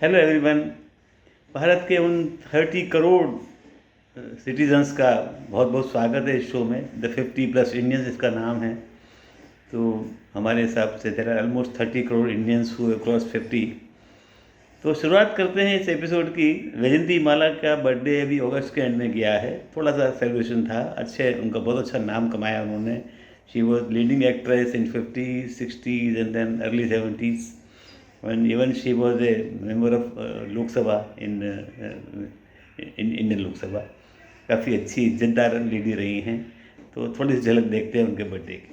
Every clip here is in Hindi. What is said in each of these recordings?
Hello everyone. भारत के उन 30 करोड़ सिटीजन्स का बहुत बहुत स्वागत है इस शो में। द 50+ इंडियंस इसका नाम है। तो हमारे हिसाब से there are almost 30 crore Indians who cross 50। तो शुरुआत करते हैं इस एपिसोड की। वैजयंती माला का बर्थडे अभी अगस्त के एंड में गया है। थोड़ा सा सेलिब्रेशन था। उनका बहुत अच्छा नाम कमाया उन्होंने। She was leading actress in 50s, 60s and then early 70s। when even she was a member of Lok Sabha in Indian लोक सभा। काफ़ी अच्छी इज्जतदार लेडी रही हैं। तो थोड़ी सी झलक देखते हैं उनके बर्थडे की।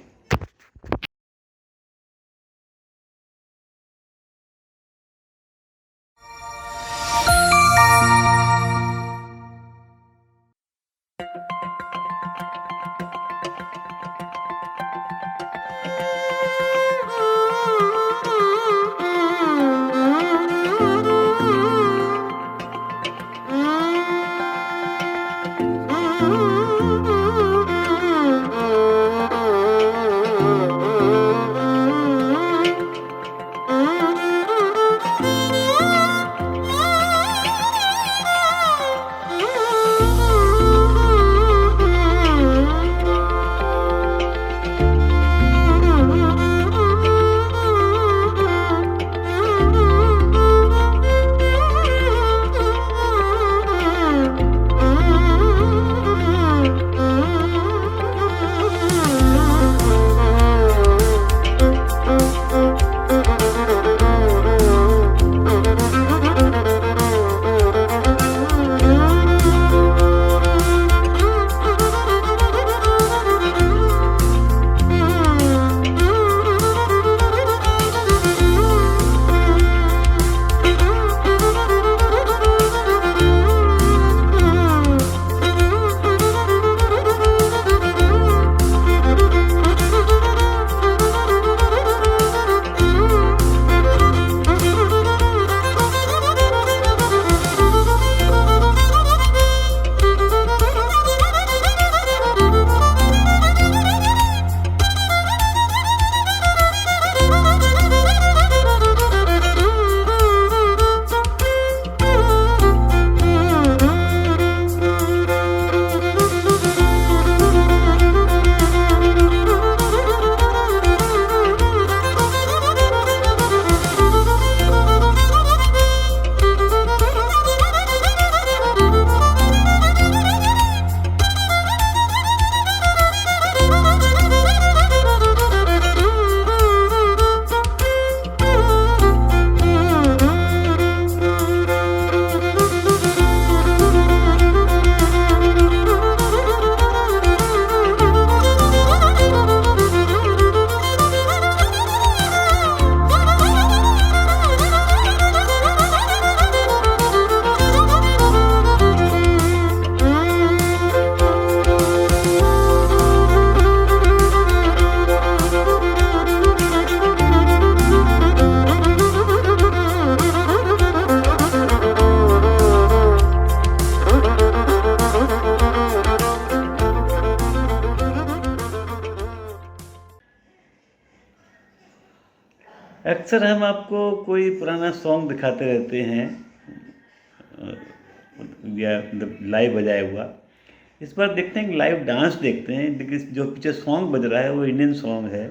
अक्सर हम आपको कोई पुराना सॉन्ग दिखाते रहते हैं या लाइव बजाया हुआ। इस बार देखते हैं लाइव डांस देखते हैं। लेकिन जो पीछे सॉन्ग बज रहा है वो इंडियन सॉन्ग है।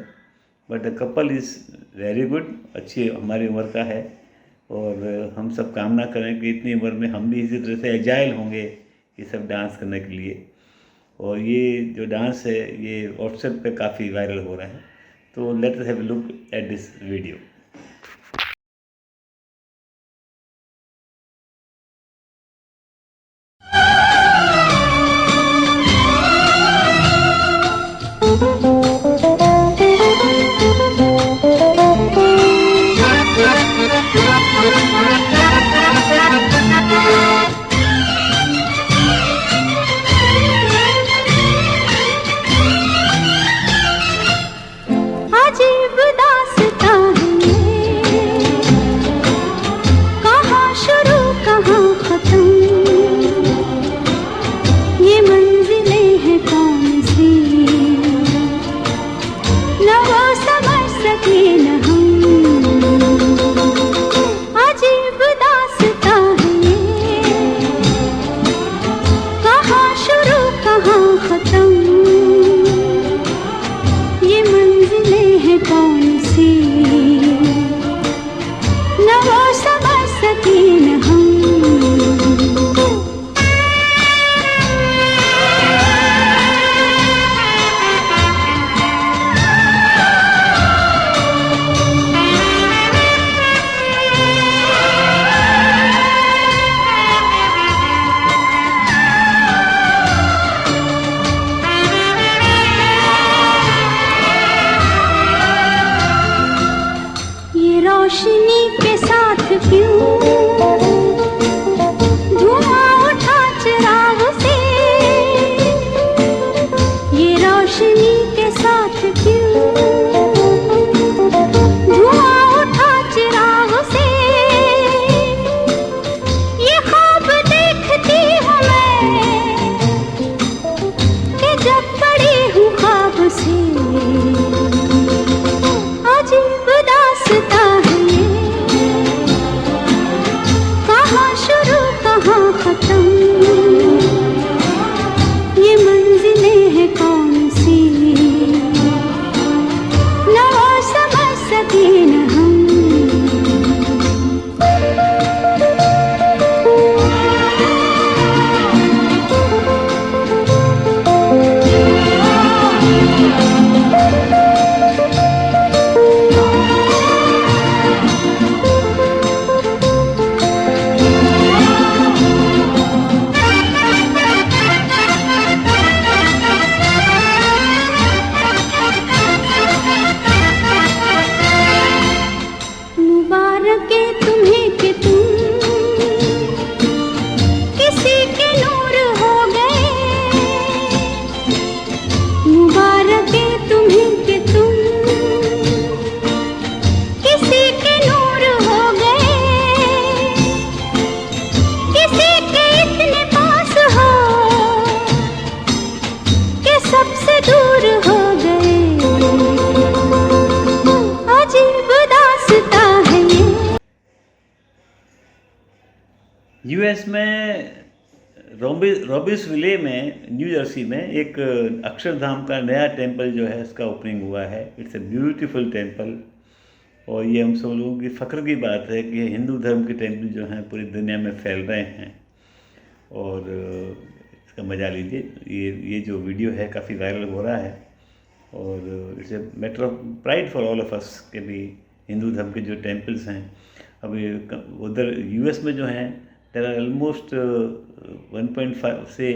But the couple is very good. अच्छी हमारी उम्र का है और हम सब कामना करें कि इतनी उम्र में हम भी इसी तरह से एजाइल होंगे ये सब डांस करने के लिए। और ये जो डांस है ये व्हाट्सएप पे काफ़ी वायरल हो रहा है। तो let us have a look at this video. अजीब दास्तां है कौन सी, न वो समझ सके न हम। रोशनी के साथ क्यों धुआं उठा चिराग से, ये रोशनी के साथ क्यों धुआं उठा चिराग से, ये ख्वाब देखती हूँ मैं कि जब पड़ी हूँ ख्वाब से, अजीब दास्तां है कहाँ शुरू कहाँ खत्म, ये मंजिलें हैं कौन सी, न वो समझ सके न हम। मुबारक है तुम्हें कि तुम किसी के नूर हो गए, मुबारक है तुम्हें कि तुम किसी के नूर हो गए, किसी के इतने पास हो कि सबसे दूर हो गए, अजीब दास्तां है ये। यूएस में रॉबिन्सविले में, न्यू जर्सी में एक अक्षरधाम का नया टेंपल जो है उसका ओपनिंग हुआ है। इट्स ए ब्यूटीफुल टेंपल, और ये हम सब लोगों की फ़ख्र की बात है कि हिंदू धर्म के टेंपल जो हैं पूरी दुनिया में फैल रहे हैं, और इसका मजा लीजिए। ये जो वीडियो है काफ़ी वायरल हो रहा है, और it's a matter of pride for all of us कि भी हिंदू धर्म के जो टेंपल्स हैं, अभी उधर यूएस में जो हैं देयर आर ऑलमोस्ट 1.5 से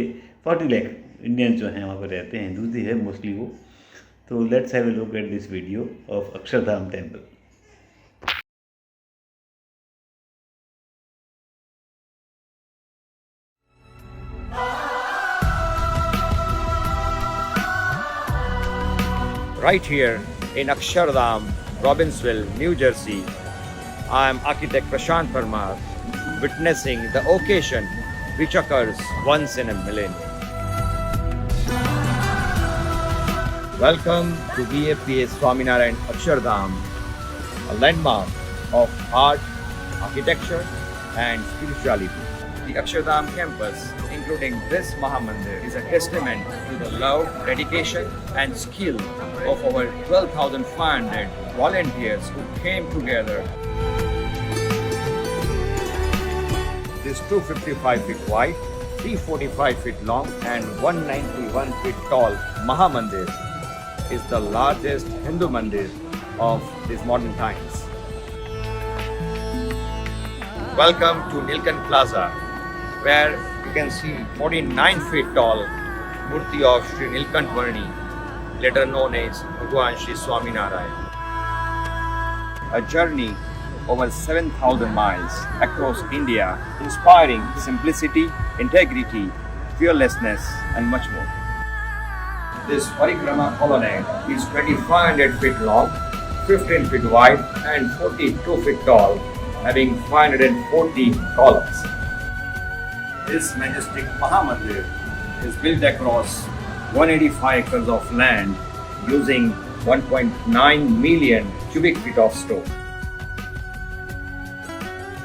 40 लाख इंडियंस जो हैं वहाँ पर रहते हैं, हिंदू ही है मोस्टली वो। तो let's have a look at this video of Akshardham temple. Right here in Akshardham, Robbinsville, New Jersey, I am architect Prashant Parmar, witnessing the occasion which occurs once in a millennium. Welcome to BFPA Swaminarayan Akshardham, a landmark of art, architecture and spirituality. The Akshardham campus, including this Mahamandir, is a testament to the love, dedication and skill of our 12,500 volunteers who came together. This 255 feet wide, 345 feet long and 191 feet tall Mahamandir is the largest Hindu mandir of these modern times. Welcome to Nilkant Plaza, where you can see 49 feet tall Murti of Sri Nilkant Varni, later known as Bhagwan Sri Swaminarayan. A journey over 7,000 miles across India, inspiring simplicity, integrity, fearlessness and much more. This Parikrama colonnade is 2,500 feet long, 15 feet wide and 42 feet tall, having 540 columns. This majestic Mahamandir is built across 185 acres of land using 1.9 million cubic feet of stone.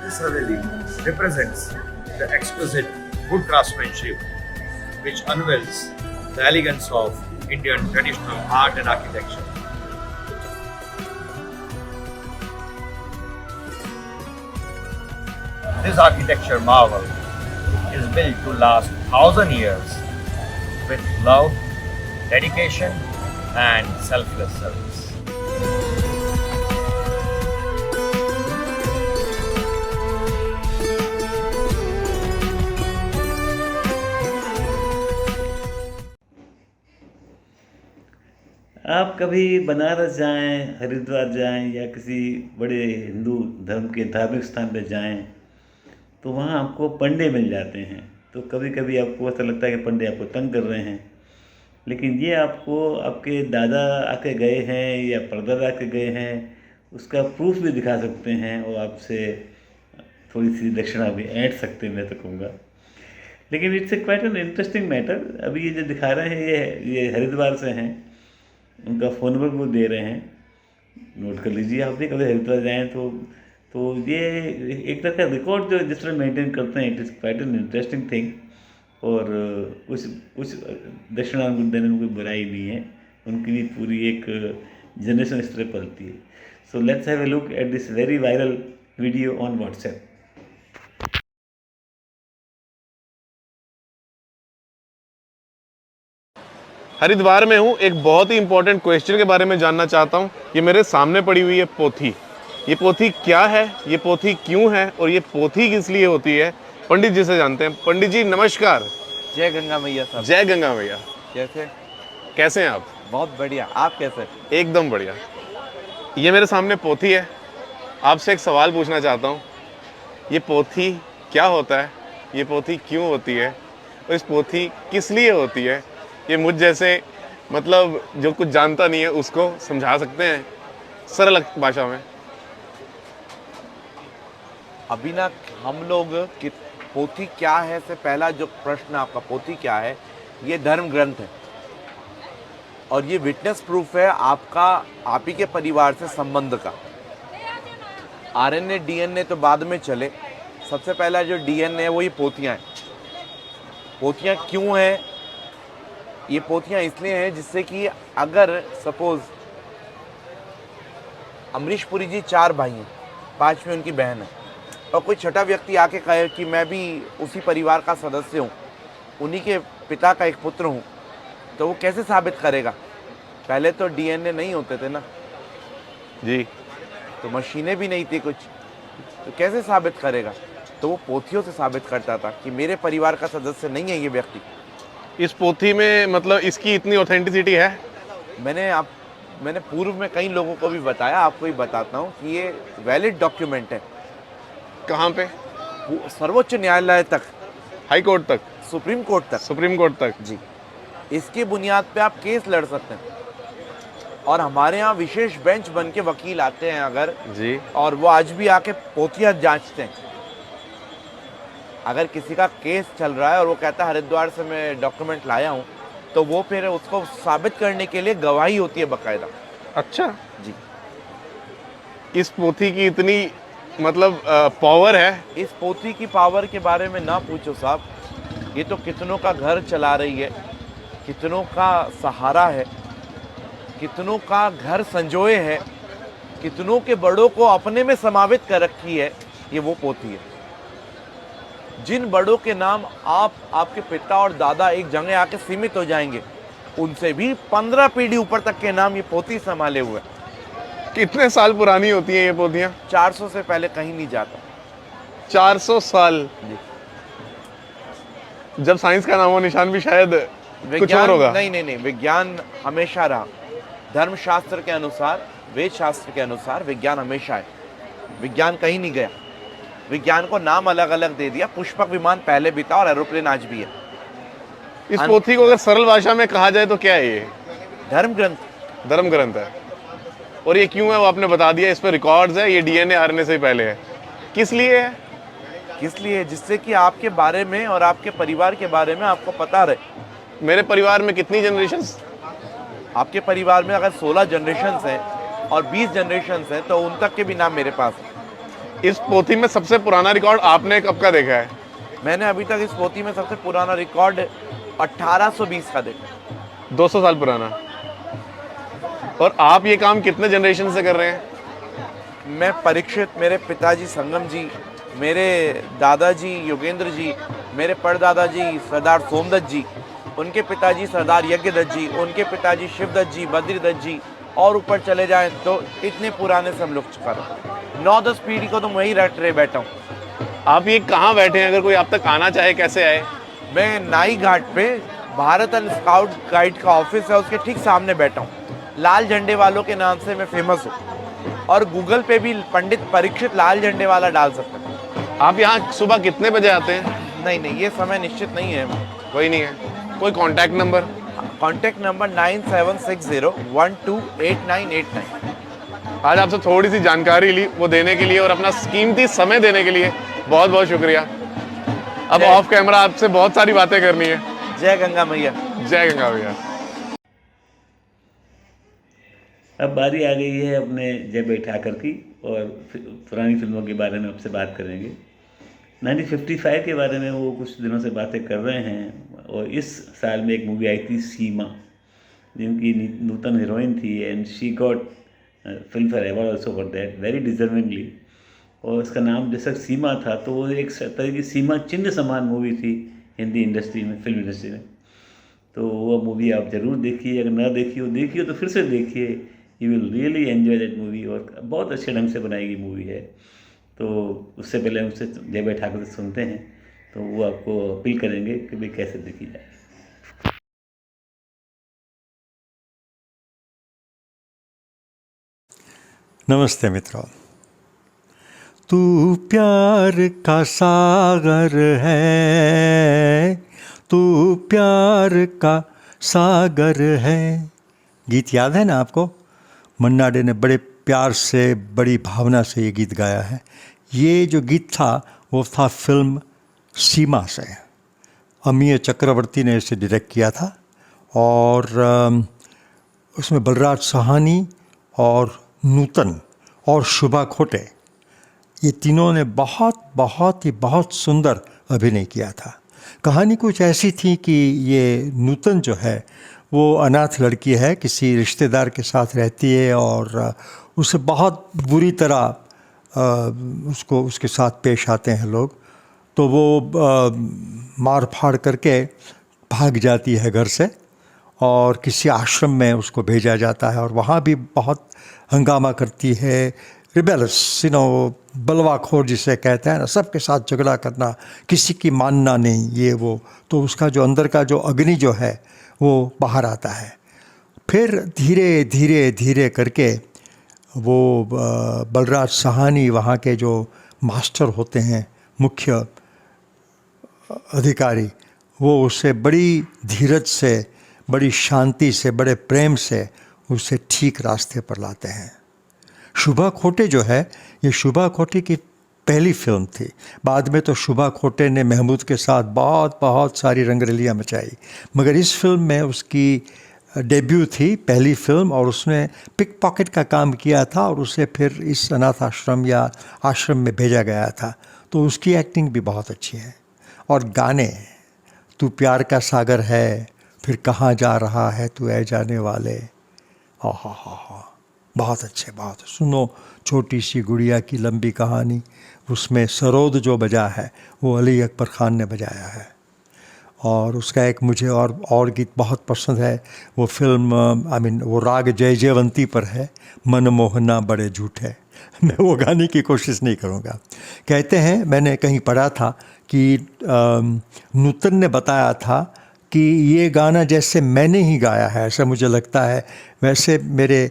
This Haveli represents the exquisite wood craftsmanship which unveils the elegance of Indian traditional art and architecture. This architecture marvel is built to last 1,000 years with love, dedication, and selfless service. आप कभी बनारस जाएं, हरिद्वार जाएं या किसी बड़े हिंदू धर्म के धार्मिक स्थान पर जाएं तो वहाँ आपको पंडे मिल जाते हैं। तो कभी कभी आपको ऐसा लगता है कि पंडे आपको तंग कर रहे हैं, लेकिन ये आपको आपके दादा आके गए हैं या परदादा आके गए हैं उसका प्रूफ भी दिखा सकते हैं और आपसे थोड़ी सी दक्षिणा भी ऐंठ सकते हैं, मैं तो कहूँगा। लेकिन it's a quite an interesting matter. अभी ये जो दिखा रहे हैं ये हरिद्वार से हैं, उनका फ़ोन नंबर वो दे रहे हैं, नोट कर लीजिए। आप भी कभी हरिद्वार जाएँ तो ये एक तरह का रिकॉर्ड जो जिस तरह मेंटेन करते हैं, it is quite an interesting thing. और उस दक्षिणा देने में कोई बुराई नहीं है, उनकी भी पूरी एक जनरेशन इस तरह पलती है। So let's have a look at this very viral video on WhatsApp. Haridwar में हूँ। एक बहुत ही इंपॉर्टेंट क्वेश्चन के बारे में जानना चाहता हूँ। ये मेरे सामने पड़ी हुई है पोथी। ये पोथी क्या है, ये पोथी क्यों है और ये पोथी किस लिए होती है, पंडित जी से जानते हैं। पंडित जी नमस्कार। जय गंगा मैया साहब। जय गंगा मैया। कैसे हैं आप? बहुत बढ़िया। आप कैसे? एकदम बढ़िया। ये मेरे सामने पोथी है। आपसे एक सवाल पूछना चाहता हूँ, ये पोथी क्या होता है, ये पोथी क्यों होती है और इस पोथी किस लिए होती है? ये मुझ जैसे मतलब जो कुछ जानता नहीं है उसको समझा सकते हैं सरल भाषा में? अभी ना हम लोग कि पोथी क्या है से पहला जो प्रश्न आपका, पोथी क्या है, ये धर्म ग्रंथ है और ये विटनेस प्रूफ है आपका, आप ही के परिवार से संबंध का। आरएनए डीएनए तो बाद में चले, सबसे पहला जो डीएनए है वो ये पोथियाँ हैं। पोथियाँ क्यों हैं? ये पोथियाँ इसलिए हैं जिससे कि अगर सपोज अमरीश पुरी जी 4 भाई हैं, 5वीं उनकी बहन है और कोई छठा व्यक्ति आके कहे कि मैं भी उसी परिवार का सदस्य हूँ, उन्हीं के पिता का एक पुत्र हूँ, तो वो कैसे साबित करेगा? पहले तो डीएनए नहीं होते थे ना जी, तो मशीनें भी नहीं थी कुछ, तो कैसे साबित करेगा? तो वो पोथियों से साबित करता था कि मेरे परिवार का सदस्य नहीं है ये व्यक्ति। इस पोथी में मतलब इसकी इतनी ऑथेंटिसिटी है? मैंने पूर्व में कई लोगों को भी बताया, आपको भी बताता हूँ कि ये वैलिड डॉक्यूमेंट है। कहाँ पे? सर्वोच्च न्यायालय तक, हाई कोर्ट तक, सुप्रीम कोर्ट तक। सुप्रीम कोर्ट तक जी, इसकी बुनियाद पे आप केस लड़ सकते हैं और हमारे यहाँ विशेष बेंच बन के वकील आते हैं अगर जी, और वो आज भी आके पोथियाँ जांचते हैं। अगर किसी का केस चल रहा है और वो कहता है हरिद्वार से मैं डॉक्यूमेंट लाया हूँ, तो वो फिर उसको साबित करने के लिए गवाही होती है बाकायदा। अच्छा जी, इस पोथी की इतनी मतलब पावर है? इस पोथी की पावर के बारे में ना पूछो साहब, ये तो कितनों का घर चला रही है, कितनों का सहारा है, कितनों का घर संजोए है, कितनों के बड़ों को अपने में समावित कर रखी है। ये वो पोथी है जिन बड़ों के नाम आपके पिता और दादा एक जगह आके सीमित हो जाएंगे, उनसे भी 15 पीढ़ी ऊपर तक के नाम ये पोथी संभाले हुए। कितने साल पुरानी होती हैं ये पोथियाँ? 400 से पहले कहीं नहीं जाता। 400 साल? जब साइंस का नामो निशान भी शायद कुछ और होगा। नहीं, विज्ञान हमेशा रहा। धर्मशास्त्र के अनुसार, वेद शास्त्र के अनुसार विज्ञान हमेशा है, विज्ञान कहीं नहीं गया। विज्ञान को नाम अलग अलग दे दिया, पुष्पक विमान पहले भी था और एरोप्लेन आज भी है। इस पोथी को अगर सरल भाषा में कहा जाए तो क्या है ये? धर्म ग्रंथ। धर्म ग्रंथ है। और ये क्यों है वो आपने बता दिया, इस पर रिकॉर्ड्स है, ये डीएनए आरएनए से पहले है। किस लिए है? किस लिए? जिससे कि आपके बारे में और आपके परिवार के बारे में आपको पता रहे। मेरे परिवार में कितनी जनरेशंस? आपके परिवार में अगर 16 जनरेशंस हैं और 20 जनरेशंस हैं तो उन तक के भी नाम मेरे पास है। इस पोथी में सबसे पुराना रिकॉर्ड आपने कब का देखा है? मैंने अभी तक इस पोथी में सबसे पुराना रिकॉर्ड 1820 का देखा। 200 साल पुराना। और आप ये काम कितने जनरेशन से कर रहे हैं? मैं परीक्षित, मेरे पिताजी संगम जी मेरे दादाजी योगेंद्र जी, मेरे परदादा जी सरदार सोमदत्त जी, उनके पिताजी सरदार यज्ञदत्त जी, उनके पिताजी शिवदत्त जी, बद्रीदत्त जी, और ऊपर चले जाएं तो इतने पुराने से हम लोग चुका रहे 9-10 पीढ़ी को तो वहीं रट रहे बैठा हूँ। आप ये कहाँ बैठे हैं? अगर कोई आप तक आना चाहे कैसे आए? मैं नाई घाट पे भारत एंड स्काउट गाइड का ऑफिस है, उसके ठीक सामने बैठा हूँ। लाल झंडे वालों के नाम से मैं फेमस हूँ और गूगल पे भी पंडित परीक्षित लाल झंडे वाला डाल सकते हैं। आप यहाँ सुबह कितने बजे आते हैं? नहीं, ये समय निश्चित नहीं है। कोई नहीं है। कोई कांटेक्ट नंबर? Contact number 9760128989। आज आपसे थोड़ी सी जानकारी ली, वो देने के लिए और अपना कीमती समय देने के लिए बहुत बहुत शुक्रिया। अब ऑफ कैमरा आपसे बहुत सारी बातें करनी है। जय गंगा मैया। जय गंगा भैया। अब बारी आ गई है अपने जय बैठाकर की, और पुरानी फिल्मों के बारे में आपसे बात करेंगे। 1955 के बारे में वो कुछ दिनों से बातें कर रहे हैं, और इस साल में एक मूवी आई थी सीमा, जिनकी नूतन हीरोइन थी, and she got film fair award also for that, very deservingly. और उसका नाम जैसा सीमा था, तो वो एक तरह की सीमा चिन्ह समान मूवी थी हिंदी इंडस्ट्री में, फिल्म इंडस्ट्री में। तो वो मूवी आप ज़रूर देखिए, अगर ना देखिए तो फिर से देखिए, you will really enjoy that movie. और बहुत अच्छे ढंग से बनाई गई मूवी है। तो उससे पहले हम उससे जय बैठाकर से सुनते हैं, तो वो आपको अपील करेंगे कि भाई कैसे देखी जाए। नमस्ते मित्रों। तू प्यार का सागर है, तू प्यार का सागर है। गीत याद है ना आपको? मन्ना डे ने बड़े प्यार से, बड़ी भावना से ये गीत गाया है। ये जो गीत था वो था फिल्म सीमा से। अमीय चक्रवर्ती ने इसे डायरेक्ट किया था, और उसमें बलराज साहनी और नूतन और शुभा खोटे, ये तीनों ने बहुत सुंदर अभिनय किया था। कहानी कुछ ऐसी थी कि ये नूतन जो है वो अनाथ लड़की है, किसी रिश्तेदार के साथ रहती है, और उसे बहुत बुरी तरह उसके साथ पेश आते हैं लोग। तो वो मार फाड़ करके भाग जाती है घर से, और किसी आश्रम में उसको भेजा जाता है, और वहाँ भी बहुत हंगामा करती है। रिबेलस, बलवाखोर जिसे कहते हैं ना, सबके साथ झगड़ा करना, किसी की मानना नहीं, ये वो। तो उसका जो अंदर का जो अग्नि जो है वो बाहर आता है। फिर धीरे धीरे धीरे करके वो बलराज साहनी, वहाँ के जो मास्टर होते हैं, मुख्य अधिकारी, वो उसे बड़ी धीरज से, बड़ी शांति से, बड़े प्रेम से उसे ठीक रास्ते पर लाते हैं। शुभा खोटे जो है, ये शुभा खोटे की पहली फिल्म थी। बाद में तो शुभा खोटे ने महमूद के साथ बहुत सारी रंगरलियाँ मचाई, मगर इस फिल्म में उसकी डेब्यू थी, पहली फिल्म, और उसने पिक पॉकेट का काम किया था, और उसे फिर इस अनाथ आश्रम या आश्रम में भेजा गया था। तो उसकी एक्टिंग भी बहुत अच्छी है। और गाने, तू प्यार का सागर है, फिर कहाँ जा रहा है तू ऐ जाने वाले, हा, बहुत अच्छे, बहुत। सुनो छोटी सी गुड़िया की लंबी कहानी, उसमें सरोद जो बजा है वो अली अकबर खान ने बजाया है। और उसका एक मुझे और गीत बहुत पसंद है, वो फिल्म वो राग जय जयवंती पर है, मन मोहना बड़े झूठे। मैं वो गाने की कोशिश नहीं करूँगा। कहते हैं, मैंने कहीं पढ़ा था कि नूतन ने बताया था कि ये गाना जैसे मैंने ही गाया है, ऐसा मुझे लगता है। वैसे मेरे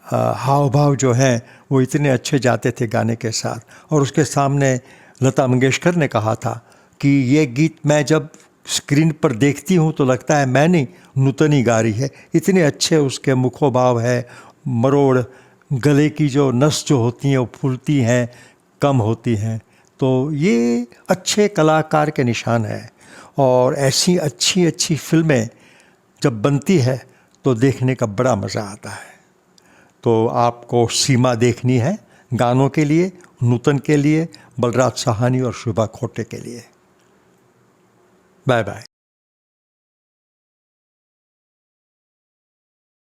हाव भाव जो हैं वो इतने अच्छे जाते थे गाने के साथ। और उसके सामने लता मंगेशकर ने कहा था कि ये गीत मैं जब स्क्रीन पर देखती हूँ तो लगता है मैं नहीं, नूतन ही गा रही है। इतने अच्छे उसके मुखोभाव है, मरोड़, गले की जो नस जो होती हैं वो फूलती हैं, कम होती हैं। तो ये अच्छे कलाकार के निशान है। और ऐसी अच्छी फिल्में जब बनती है तो देखने का बड़ा मज़ा आता है। तो आपको सीमा देखनी है, गानों के लिए, नूतन के लिए, बलराज साहनी और शुभा खोटे के लिए। Bye bye.